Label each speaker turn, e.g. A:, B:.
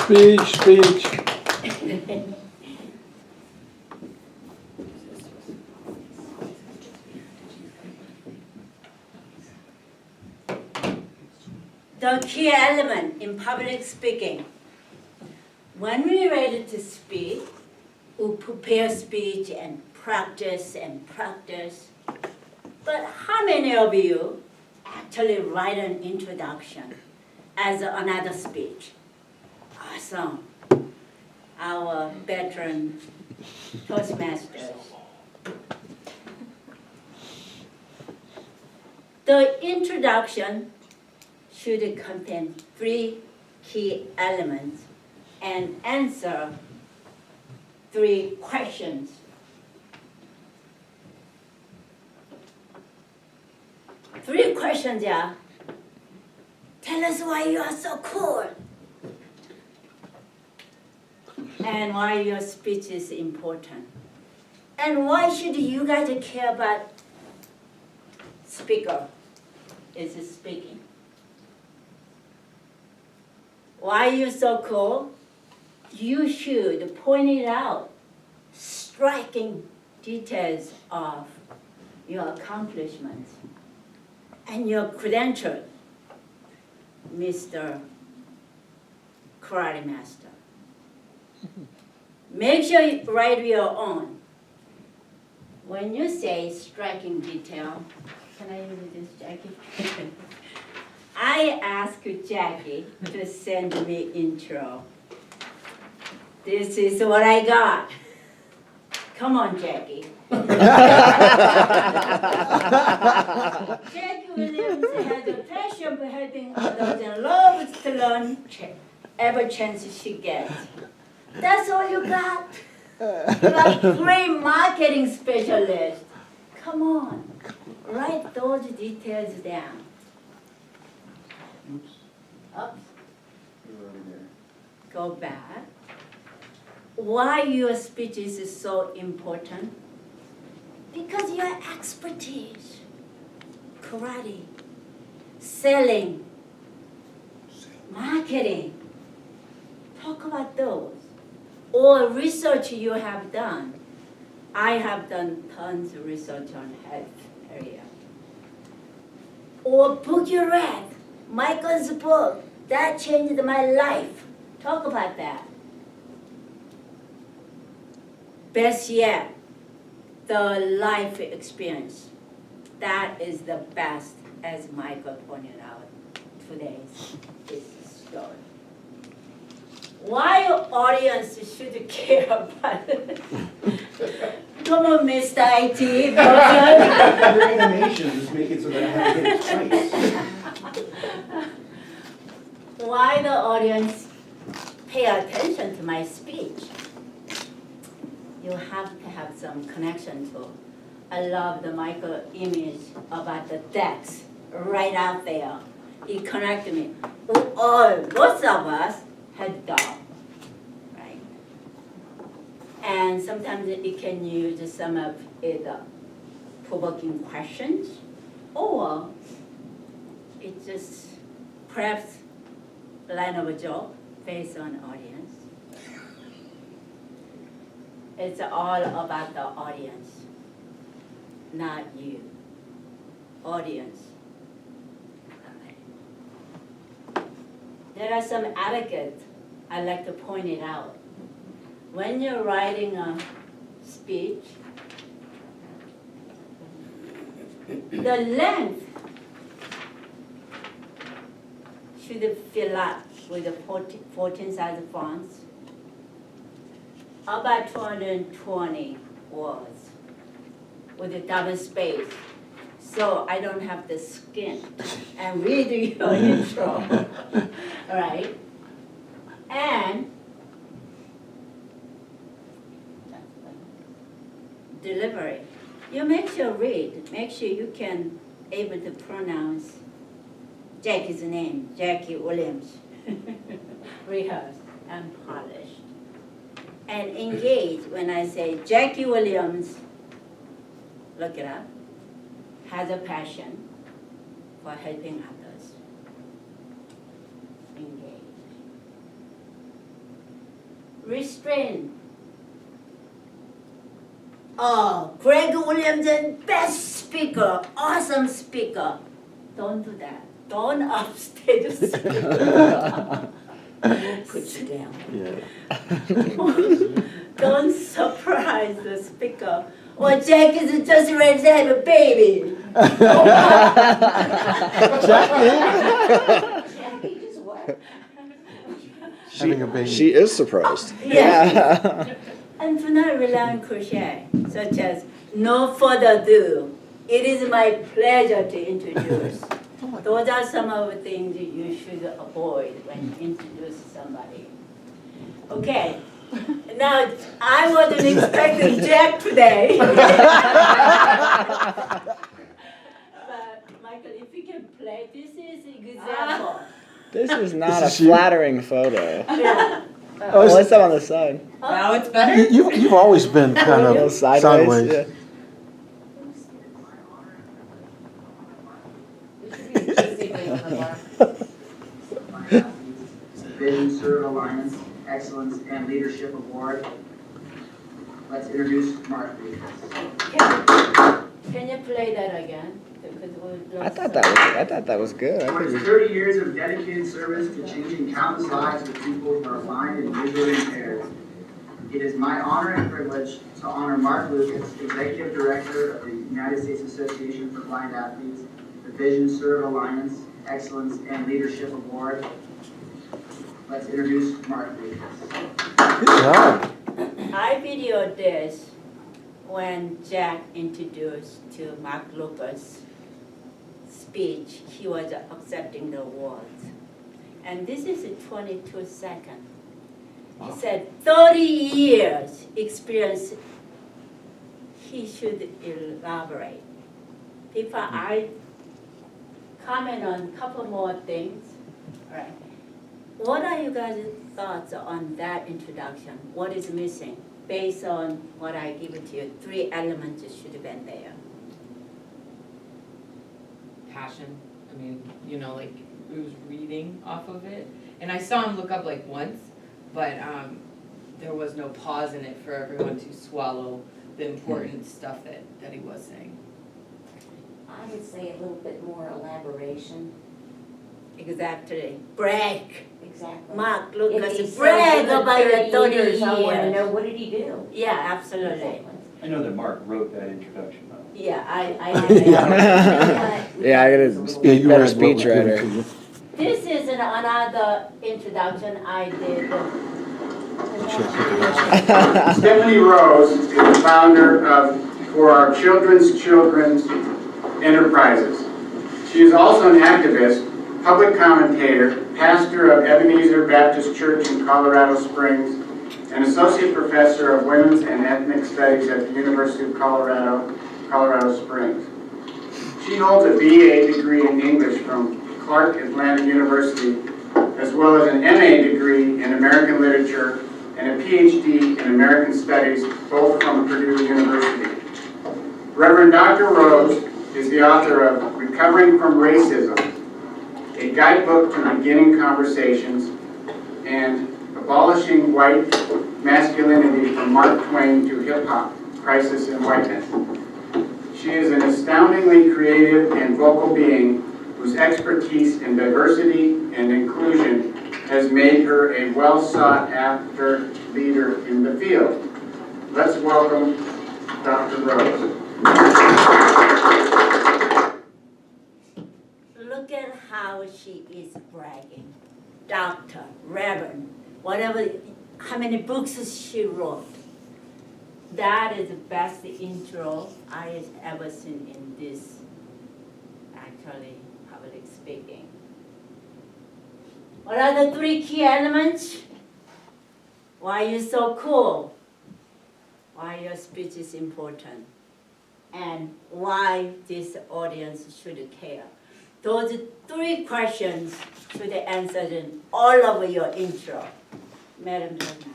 A: Speech.
B: The key element in public speaking. When we're ready to speak, we prepare speech and practice and practice. But how many of you actually write an introduction as another speech? Awesome. Our veteran Toastmasters. The introduction should contain 3 key elements and answer 3 questions. Three questions are, tell us why you are so cool, and why your speech is important, and why should you guys care about speaker is speaking. Why you so cool? You should point it out, striking details of your accomplishments and your credentials, Mr. Karate Master. Make sure you write your own. When you say striking detail, can I use this, Jackie? I asked Jackie to send me intro. This is what I got. Come on, Jackie. Jackie Williams has a passion for helping others and loves to learn every chance she gets. That's all you got? You're a great marketing specialist. Come on, write those details down. Oops. Go back. Why your speech is so important? Because your expertise, karate, selling, marketing, talk about those. Or research you have done. I have done tons of research on health area. Or book you read, Michael's book, that changed my life. Talk about that. Best yet, the life experience. That is the best, as Michael pointed out, today's story. Why audience should care about it? Come on, Mr. IT person.
C: Your animation just make it so that I have to get it twice.
B: Why the audience pay attention to my speech? You have to have some connection to. I love the Michael image about the decks right out there. It connected me. Most of us had dog, right? And sometimes it can use some of either provoking questions, or it just perhaps line of a joke based on audience. It's all about the audience, not you. Audience. There are some etiquette I like to point it out. When you're writing a speech, the length should fill up with the 14-size fonts, about 220 words with a double space, so I don't have to skim and read your intro, right? And delivery. You make sure read, make sure you can able to pronounce Jackie's name, Jackie Williams, rehearsed and polished. And engage when I say Jackie Williams, look it up, has a passion for helping others. Engage. restrain. Oh, Greg Williamson, best speaker, awesome speaker. Don't do that. Don't upstage speaker. Put you down.
A: Yeah.
B: Don't surprise the speaker. Or Jack is just ready to have a baby.
D: Jackie just what?
A: Having a baby.
E: She is surprised.
B: Yes. And tonight we learn crochet, such as no further ado. It is my pleasure to introduce. Those are some of the things you should avoid when you introduce somebody. Okay. Now, I wasn't expecting Jack today. But, Michael, if you can play, this is an example.
E: This is not a
A: This is you?
E: flattering photo.
B: Yeah.
A: Oh, is
E: What's up on the side?
D: Now it's better?
A: You've always been kind
E: A little
A: of
E: sideways.
A: sideways.
F: Vision Serve Alliance Excellence and Leadership Award. Let's introduce Mark Reed.
B: Can you play that again? Because
E: I thought that was good. I
F: For
E: think
F: his 30 years of dedicated service to changing countless lives of people who are blind and visually impaired, it is my honor and privilege to honor Mark Lucas, Executive Director of the United States Association for Blind Athletes, the Vision Serve Alliance Excellence and Leadership Award. Let's introduce Mark Lucas.
A: Good job.
B: I videoed this when Jack introduced to Mark Lucas' speech. He was accepting the awards. And this is a 22 second. He said 30 years experience, he should elaborate. Before I comment on a couple more things, all right. What are you guys' thoughts on that introduction? What is missing? Based on what I give it to you, 3 elements should have been there.
D: Passion. I mean, you know, like we was reading off of it, and I saw him look up like once, but there was no pause in it for everyone to swallow the important stuff that he was saying.
G: I would say a little bit more elaboration.
B: Exactly. Brag.
G: Exactly.
B: Mark
G: If
B: Lucas,
G: he
B: brag
G: served
B: about your 30 years.
G: I want to know, what did he do?
B: Yeah, absolutely.
G: Exactly.
C: I know that Mark wrote that introduction though.
B: Yeah, I
E: Yeah, I gotta.
A: Yeah, you
E: Better
A: read what was given
E: speechwriter.
A: to you.
B: This is another introduction I did.
H: Stephanie Rose is the founder of For Our Children's Enterprises. She is also an activist, public commentator, pastor of Ebenezer Baptist Church in Colorado Springs, and associate professor of women's and ethnic studies at the University of Colorado, Colorado Springs. She holds a BA degree in English from Clark Atlanta University, as well as an MA degree in American Literature and a PhD in American Studies, both from Purdue University. Reverend Dr. Rose is the author of Recovering from Racism, a guidebook to beginning conversations, and Abolishing White Masculinity from Mark Twain to Hip Hop, Crisis in Whiteness. She is an astoundingly creative and vocal being whose expertise in diversity and inclusion has made her a well-sought-after leader in the field. Let's welcome Dr. Rose.
B: Look at how she is bragging. Doctor, Reverend, whatever, how many books she wrote. That is the best intro I have ever seen in this, actually, public speaking. What are the 3 key elements? Why are you so cool? Why your speech is important? And why this audience should care? Those 3 questions should be answered in all of your intro. Madam President.